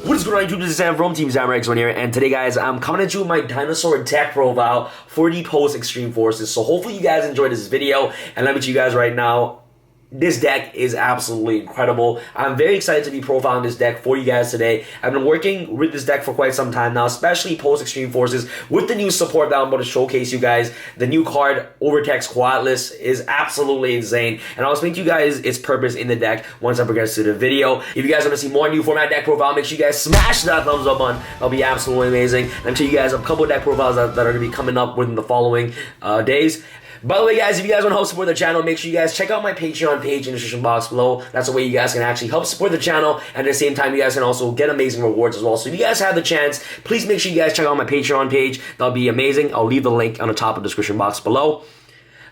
What is going on YouTube? This is Sam from TeamSamuraiX1 here, and today guys, I'm coming at you with my dinosaur attack profile for the post Extreme Forces. So hopefully you guys enjoyed this video, and let me tell you guys right now, this deck is absolutely incredible. I'm very excited to be profiling this deck for you guys today. I've been working with this deck for quite some time now, especially post Extreme Forces with the new support that I'm about to showcase you guys. The new card, OVERTEX QOATLUS, is absolutely insane, and I'll explain to you guys its purpose in the deck once I progress to the video. If you guys want to see more new format deck profile, make sure you guys smash that thumbs up button. That'll be absolutely amazing. And I'm telling you guys a couple of deck profiles that are going to be coming up within the following days. By the way guys, if you guys want to help support the channel, make sure you guys check out my Patreon page in the description box below. That's the way you guys can actually help support the channel, and at the same time you guys can also get amazing rewards as well. So if you guys have the chance, please make sure you guys check out my Patreon page. That'll be amazing. I'll leave the link on the top of the description box below.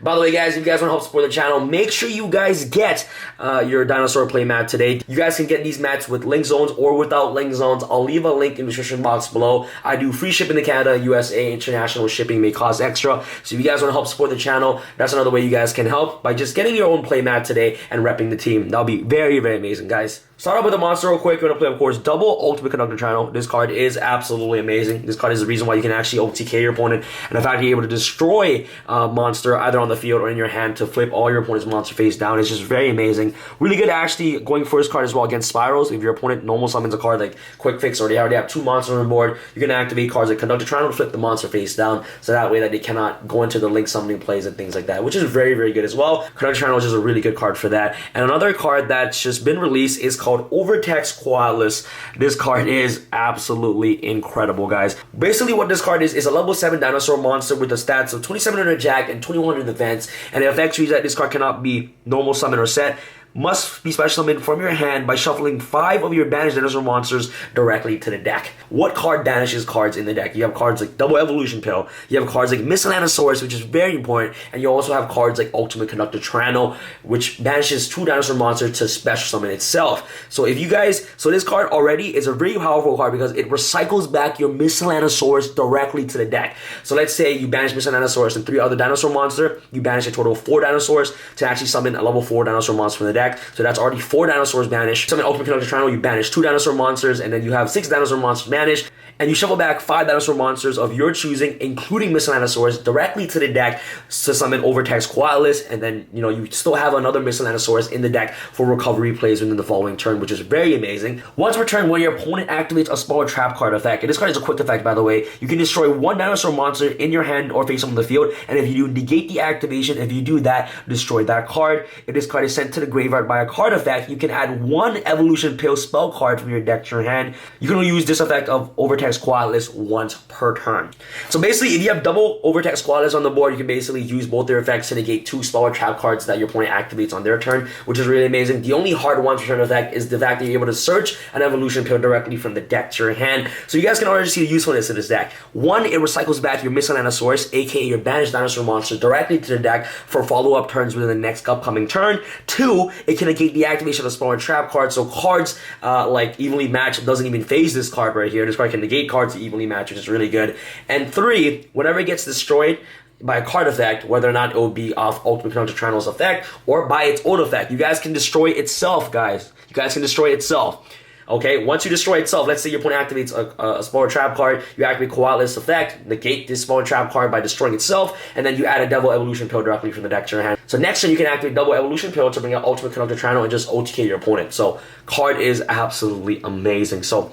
By the way guys, if you guys want to help support the channel, make sure you guys get your dinosaur play mat today. You guys can get these mats with link zones or without link zones. I'll leave a link in the description box below. I do free shipping to Canada, USA. International shipping may cost extra. So if you guys want to help support the channel, that's another way you guys can help by just getting your own play mat today and repping the team. That'll be very, very amazing guys. Start off with the monster real quick. We're going to play, of course, double Ultimate Conductor Channel. This card is absolutely amazing. This card is the reason why you can actually OTK your opponent, and the fact that you're able to destroy a monster either on the field or in your hand to flip all your opponent's monster face down is just very amazing. Really good actually going first card as well against Spirals. If your opponent normal summons a card like Quick Fix or they already have two monsters on the board, you can activate cards like Conductor Channel to flip the monster face down, so that way that they cannot go into the link summoning plays and things like that, which is very, very good as well. Conductor Channel is just a really good card for that. And another card that's just been released is called OVERTEX QOATLUS. This card is absolutely incredible, guys. Basically, what this card is a level 7 dinosaur monster with the stats of 2700 attack and 2100 defense, and the effect reads that this card cannot be normal summon or set. Must be special summoned from your hand by shuffling 5 of your banished dinosaur monsters directly to the deck. What card banishes cards in the deck? You have cards like Double Evolution Pill, you have cards like Miscellaneosaurus, which is very important, and you also have cards like Ultimate Conductor Channel, which banishes 2 dinosaur monsters to special summon itself. So if you guys, so this card already is a very powerful card because it recycles back your Miscellaneosaurus directly to the deck. So let's say you banish Miscellaneosaurus and 3 other dinosaur monster, you banish a total of 4 dinosaurs to actually summon a level 4 dinosaur monster from the deck. So that's already 4 dinosaurs banished. Summon Ultimate Conductor Channel, you banish 2 dinosaur monsters, and then you have 6 dinosaur monsters banished, and you shuffle back 5 dinosaur monsters of your choosing, including Miscellaneosaurus, directly to the deck to summon OVERTEX QOATLUS, and then you still have another Miscellaneosaurus in the deck for recovery plays within the following turn, which is very amazing. Once per turn, when your opponent activates a smaller trap card effect, and this card is a quick effect by the way, you can destroy 1 dinosaur monster in your hand or face on the field, and if you do, negate the activation. If you do that, destroy that card. If this card is sent to the graveyard by a card effect, you can add 1 Evolution Pill spell card from your deck to your hand. You can only use this effect of OVERTEX QOATLUS once per turn. So basically, if you have double OVERTEX QOATLUS on the board, you can basically use both their effects to negate 2 spell or trap cards that your opponent activates on their turn, which is really amazing. The only hard once per turn effect is the fact that you're able to search an Evolution Pill directly from the deck to your hand. So you guys can already see the usefulness of this deck. 1, it recycles back your Miscellaneosaurus, aka your banished dinosaur monster, directly to the deck for follow-up turns within the next upcoming turn. 2, it can negate the activation of spell or trap cards, so cards like Evenly Matched doesn't even phase this card right here. This card can negate cards to Evenly Matched, which is really good. And 3, whenever it gets destroyed by a card effect, whether or not it will be off Ultimate Conductor Channel's effect or by its own effect, you guys can destroy itself, guys. You guys can destroy itself. Okay, once you destroy itself, let's say your opponent activates a smaller trap card, you activate QOATLUS effect, negate this smaller trap card by destroying itself, and then you add a Double Evolution Pill directly from the deck to your hand. So next turn you can activate Double Evolution Pill to bring out Ultimate Conductor Channel and just OTK your opponent. So card is absolutely amazing. So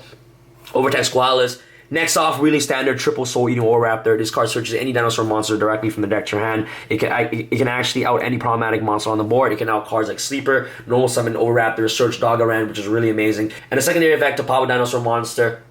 OVERTEX QOATLUS. Next off, really standard triple soul eating Raptor. This card searches any dinosaur monster directly from the deck to your hand. It can actually out any problematic monster on the board. It can out cards like Sleeper, normal summon Raptor, search Dogaran, which is really amazing. And the secondary effect to pop a dinosaur monster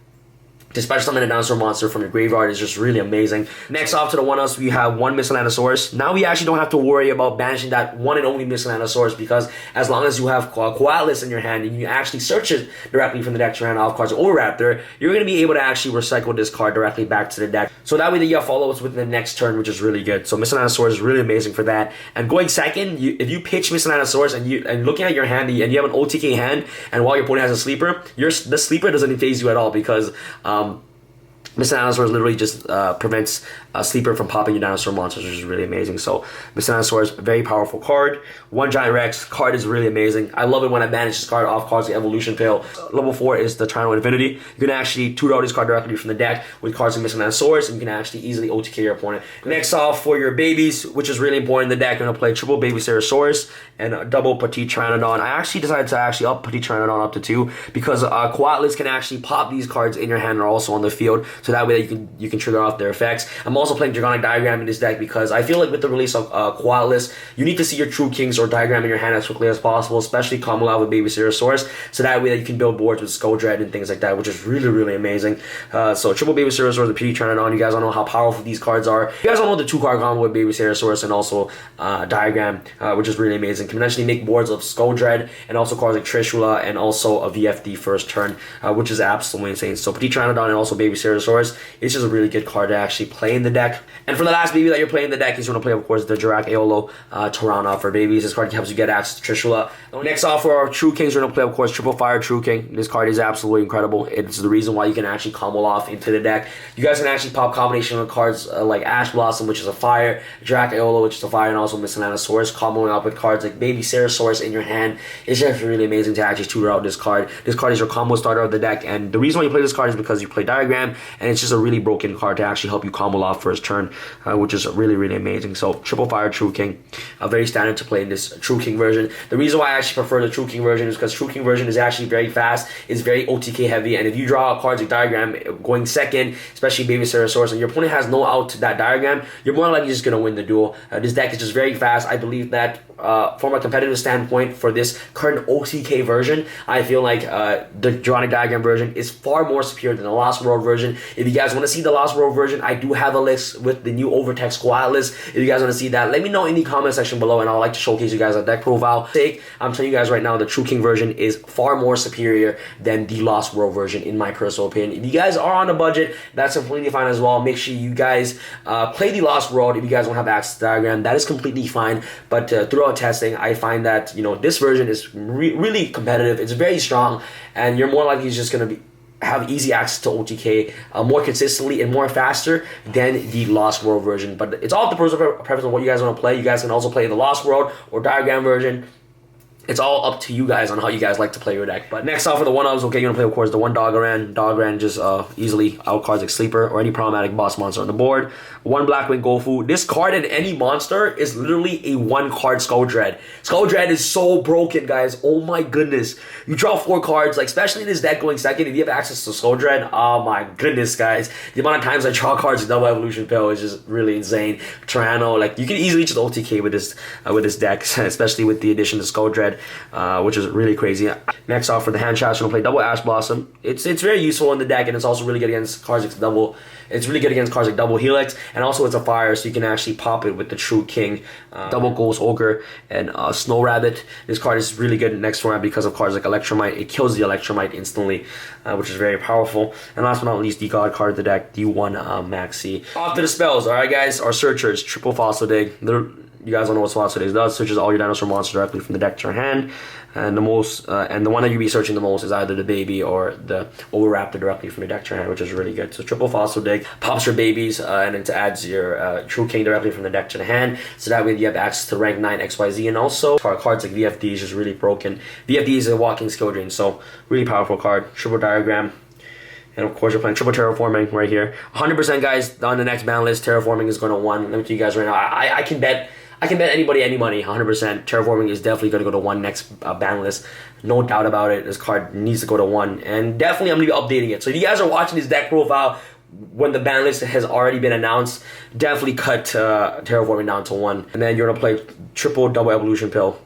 to special summon a dinosaur monster from your graveyard is just really amazing. Next off to the 1-ups, we have 1 Miscellaneosaurus. Now we actually don't have to worry about banishing that 1 and only Miscellaneosaurus, because as long as you have QOATLUS in your hand and you actually search it directly from the deck to your hand off cards Raptor, you're going to be able to actually recycle this card directly back to the deck. So that way that you have follow-ups within the next turn, which is really good. So Miscellaneosaurus is really amazing for that. And going second, if you pitch Miscellaneosaurus and looking at your hand and you have an OTK hand, and while your opponent has a sleeper, the sleeper doesn't phase you at all, because Mr. Dinosaur literally just prevents a sleeper from popping your dinosaur monsters, which is really amazing. So Mr. Dinosaur is a very powerful card. One Giant Rex card is really amazing. I love it when I banish this card off cards like Evolution Pail. Level 4 is the Tyranno Infinity. You can actually two-draw this card directly from the deck with cards like Mr. Dinosaurus, and you can actually easily OTK your opponent. Next off, for your babies, which is really important in the deck, you're going to play triple Baby Ceratosaurus and a double Petite Pteranodon. I actually decided to up Petite Pteranodon up to 2 because QOATLUS can actually pop these cards in your hand or also on the field, so that way that you can trigger off their effects. I'm also playing Dragonic Diagram in this deck because I feel like with the release of QOATLUS, you need to see your True Kings or Diagram in your hand as quickly as possible, especially combo out with Baby Ceratosaurus, so that way that you can build boards with Skull Dread and things like that, which is really, really amazing. So triple Baby Ceratosaurus with Petite Pteranodon, you guys all know how powerful these cards are. You guys all know the 2-card combo with Baby Ceratosaurus and also Diagram, which is really amazing. Can potentially make boards of Skull Dread and also cards like Trishula and also a VFD first turn, which is absolutely insane. So Petite Pteranodon and also Baby Ceratosaurus, it's just a really good card to actually play in the deck. And for the last baby that you're playing in the deck, he's going to play, of course, the Jirac Aeolo Tirana for babies. This card helps you get access to Trishula. Next off, for our True Kings, we're going to play, of course, Triple Fire True King. This card is absolutely incredible. It's the reason why you can actually combo off into the deck. You guys can actually pop combination of cards like Ash Blossom, which is a fire, Jirac Aeolo, which is a fire, and also Mr. Dinosaurus, comboing up with cards like Baby Ceratosaurus in your hand. It's just really amazing to actually tutor out this card. This card is your combo starter of the deck, and the reason why you play this card is because you play Diagram, and it's just a really broken card to actually help you combo off first turn, which is really, really amazing. So Triple Fire True King, very standard to play in this True King version. The reason why I actually prefer the True King version is because True King version is actually very fast, it's very OTK heavy, and if you draw cards like Diagram going second, especially Baby Ceratosaurus, and your opponent has no out to that Diagram, you're more likely just going to win the duel. This deck is just very fast. I believe that from a competitive standpoint for this current OTK version, I feel like the Dragonic Diagram version is far more superior than the Lost World version. If you guys want to see the Lost World version, I do have a list with the new OVERTEX QOATLUS. If you guys want to see that, let me know in the comment section below, and I'd like to showcase you guys a deck profile. I'm telling you guys right now, the True King version is far more superior than the Lost World version, in my personal opinion. If you guys are on a budget, that's completely fine as well. Make sure you guys play the Lost World. If you guys don't have access to Diagram, that is completely fine. But throughout testing, I find that, you know, this version is really competitive. It's very strong, and you're more likely just going to have easy access to OTK more consistently and more faster than the Lost World version. But it's all up to personal preference of what you guys want to play. You guys can also play the Lost World or Diagram version. It's all up to you guys on how you guys like to play your deck. But next off for the 1-ups, okay, you're going to play, of course, the 1 Dogaran. Dogaran just easily out cards like Sleeper or any problematic boss monster on the board. 1 Blackwing Gofu. This card and any monster is literally a 1-card Skull Dread. Skull Dread is so broken, guys. Oh my goodness. You draw 4 cards, like especially in this deck going second, if you have access to Skull Dread, oh my goodness, guys. The amount of times I draw cards with Double Evolution Pill is just really insane. Tyranno, like you can easily just OTK with this deck, especially with the addition to Skull Dread. Which is really crazy. Next off for the hand traps, we're gonna play double Ash Blossom. It's very useful in the deck, and it's also really good against cards like double. It's really good against cards like double Helix, and also it's a fire, so you can actually pop it with the True King, double Ghost Ogre, and Snow Rabbit. This card is really good next round because of cards like Electromite. It kills the Electromite instantly, which is very powerful. And last but not least, the God card of the deck, the 1 Maxi. Off to the spells. All right, guys. Our Searchers, triple Fossil Dig. You guys don't know what Fossil Dig does. Searches all your dinosaur monsters directly from the deck to your hand. And the one that you'll be searching the most is either the baby or the Oviraptor directly from your deck to your hand, which is really good. So triple Fossil Dig pops your babies, and it adds your True King directly from the deck to the hand. So that way you have access to rank 9 XYZ, and also cards like VFD is just really broken. VFD is a walking skill drain, so really powerful card. Triple Diagram. And of course, you're playing triple Terraforming right here. 100%, guys, on the next ban list, Terraforming is going to 1. Let me tell you guys right now, I can bet anybody any money, 100%. Terraforming is definitely going to go to 1 next ban list. No doubt about it. This card needs to go to 1. And definitely I'm going to be updating it. So if you guys are watching this deck profile when the ban list has already been announced, definitely cut Terraforming down to 1. And then you're going to play triple double Evolution Pill.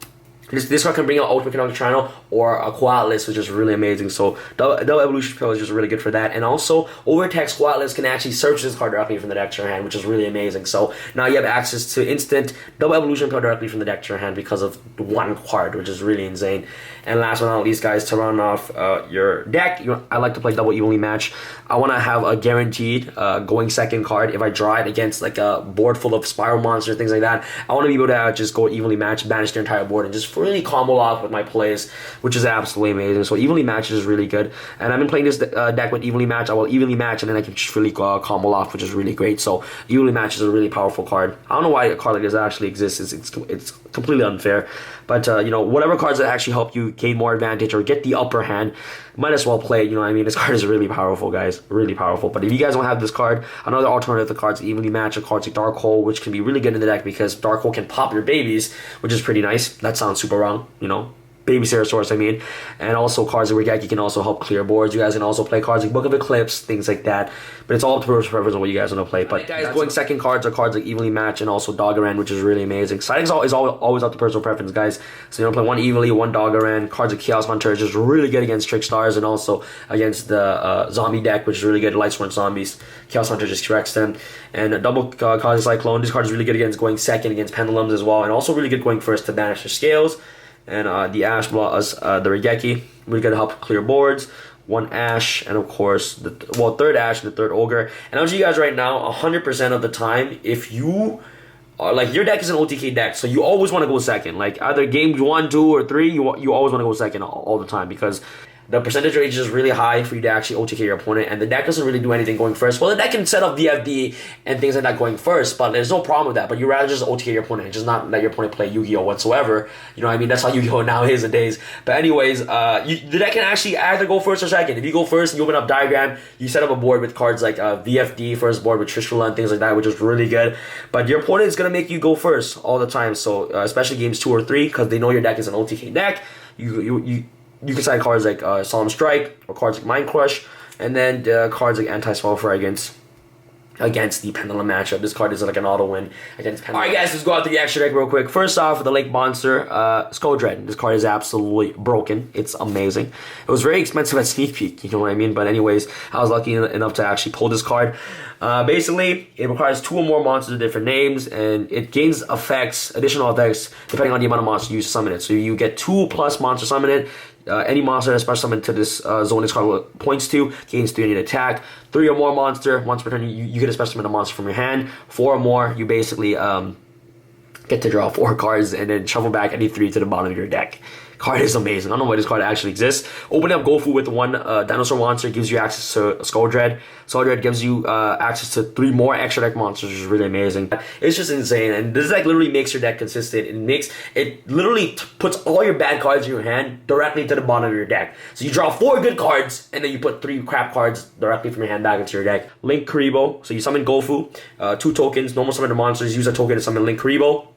This card can bring out Ultimate Canonic Tyranno or a QOATLUS, which is really amazing. So double Evolution Pill is just really good for that. And also, OVERTEX QOATLUS can actually search this card directly from the deck to your hand, which is really amazing. So now you have access to instant double Evolution Pill directly from the deck to your hand because of 1 card, which is really insane. And last but not least, guys, to run off your deck, I like to play double Evenly Match. I want to have a guaranteed going second card if I draw it against like a board full of Spiral Monsters, things like that. I want to be able to just go evenly match, banish their entire board, and just really combo lock with my plays, which is absolutely amazing. So evenly match is really good, and I've been playing this deck with evenly match. I will evenly match, and then I can just really combo lock, which is really great. So evenly match is a really powerful card. I don't know why a card like this actually exists. It's completely unfair, but you know, whatever cards that actually help you gain more advantage or get the upper hand, might as well play. You know what I mean? This card is really powerful, guys, really powerful. But if you guys don't have this card, another alternative to cards evenly match are cards like Dark Hole, which can be really good in the deck because Dark Hole can pop your babies, which is pretty nice. That sounds super wrong, you know. Baby Ceratosaurus, I mean. And also cards like Regeki can also help clear boards. You guys can also play cards like Book of Eclipse, things like that. But it's all up to personal preference on what you guys want to play. But guys, going second cards are cards like Evenly Match and also Doggeran, which is really amazing. Siding is always up to personal preference, guys. So you want to play one Evenly, one Doggeran. Cards like Chaos Hunter is just really good against Trick Stars and also against the zombie deck, which is really good. Lightsworn Zombies. Chaos Hunter just corrects them. And a double Cosmic Cyclone. This card is really good against going second against Pendulums as well. And also really good going first to banish the Scales. And the Ash plus the Regeki, we're gonna help clear boards. One Ash, and of course, third Ash and the third Ogre. And I'll tell you guys right now, 100% of the time, if you are like, your deck is an OTK deck, so you always want to go second. Like either games 1, 2, or 3, you always want to go second all the time because the percentage rate is just really high for you to actually OTK your opponent, and the deck doesn't really do anything going first. Well, the deck can set up VFD and things like that going first, but there's no problem with that. But you rather just OTK your opponent and just not let your opponent play Yu-Gi-Oh! Whatsoever. You know what I mean? That's how Yu-Gi-Oh! Now is nowadays. But anyways, the deck can actually either go first or second. If you go first and you open up Diagram, you set up a board with cards like VFD, first board with Trishula and things like that, which is really good. But your opponent is going to make you go first all the time, so especially games 2 or 3, because they know your deck is an OTK deck. You can side cards like Solemn Strike or cards like Mind Crush, and then cards like Anti-Spell Fragments against the Pendulum matchup. This card is like an auto win against Pendulum. Alright guys, let's go out to the extra deck real quick. First off, the Lake Monster, Skull Dread. This card is absolutely broken. It's amazing. It was very expensive at Sneak Peek, you know what I mean? But anyways, I was lucky enough to actually pull this card. Basically, it requires 2 or more monsters with different names, and it gains additional effects, depending on the amount of monsters you use to summon it. So you get 2+ monster summon it. Any monster that's special summoned to this zone this card points to gains 3 any attack. 3 or more monster, once per turn you get a special summon a monster from your hand. 4 or more, you basically get to draw 4 cards and then shuffle back any 3 to the bottom of your deck. Card is amazing. I don't know why this card actually exists. Opening up Gofu with 1 dinosaur monster gives you access to Skull Dread. Skull Dread gives you access to 3 more extra deck monsters, which is really amazing. It's just insane, and this deck literally makes your deck consistent. It literally puts all your bad cards in your hand directly to the bottom of your deck. So you draw 4 good cards, and then you put 3 crap cards directly from your hand back into your deck. Link Karibo. So you summon Gofu, 2 tokens. Normal summon the monsters. Use a token to summon Link Karibo.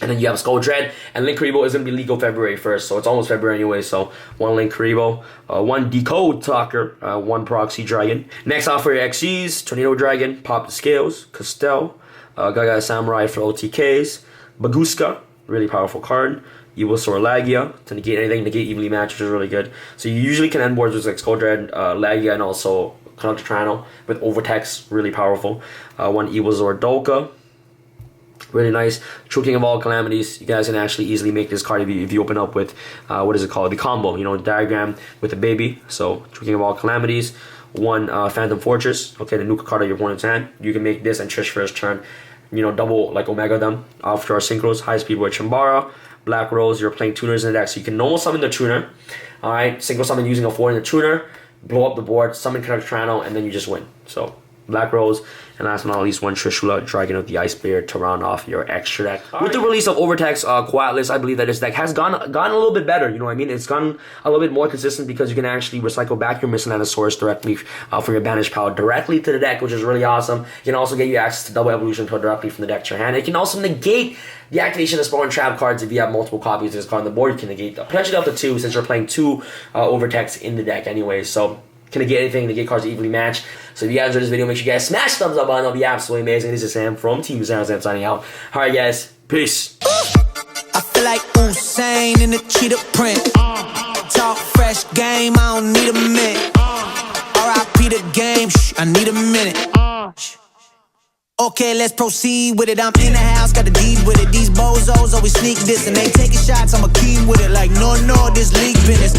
And then you have Skull Dread, and Link Karibo is going to be legal February 1st, so it's almost February anyway, so 1 Link Karibo, 1 Decode Talker, 1 Proxy Dragon. Next off for your XGs, Tornado Dragon, Pop the Scales, Castell, Gaga Samurai for OTKs, Baguska, really powerful card, Ivysaur Lagia, to negate anything, negate Evenly Match, which is really good. So you usually can end boards with like Skull Dread, Lagia, and also Conductor Triano with Overtex, really powerful. 1 Ivysaur Dolka. Really nice. True King of all calamities. You guys can actually easily make this card if you open up with what is it called? The combo. You know, the Diagram with the baby. So True King of all calamities. 1 Phantom Fortress. Okay, the nuke card of your opponent's hand. You can make this and Trish first turn. You know, double like Omega them. After our synchros, high speed with Chambara. Black Rose. You're playing tuners in the deck, so you can normal summon the tuner. Alright, single summon using a 4 in the tuner. Blow up the board. Summon Conductor Triano, and then you just win. So Black Rose, and last but not least, 1 Trishula Dragon of the Ice Bear to round off your extra deck. With the release of Overtex QOATLUS, I believe that this deck has gone a little bit better, you know what I mean? It's gone a little bit more consistent because you can actually recycle back your Miscellaneous directly from your Banished Power directly to the deck, which is really awesome. It can also get you access to Double Evolution Tool directly from the deck to your hand. It can also negate the activation of Spell and Trap cards if you have multiple copies of this card on the board. You can negate them. Potentially up to 2 since you're playing 2 Overtex in the deck anyway, so can negate anything, negate cards evenly match. So if you guys enjoyed this video, make sure you guys smash the thumbs up button. It'll be absolutely amazing. This is Sam from TeamSamuraiX1 signing out. Alright guys, peace. I feel like Usain in the cheetah print. Talk fresh game, I don't need a minute. R.I.P. the game, I need a minute. Okay, let's proceed with it. I'm in the house, got the deed with it. These bozos always sneak this and they taking shots. I'm a key with it. Like no, this league business.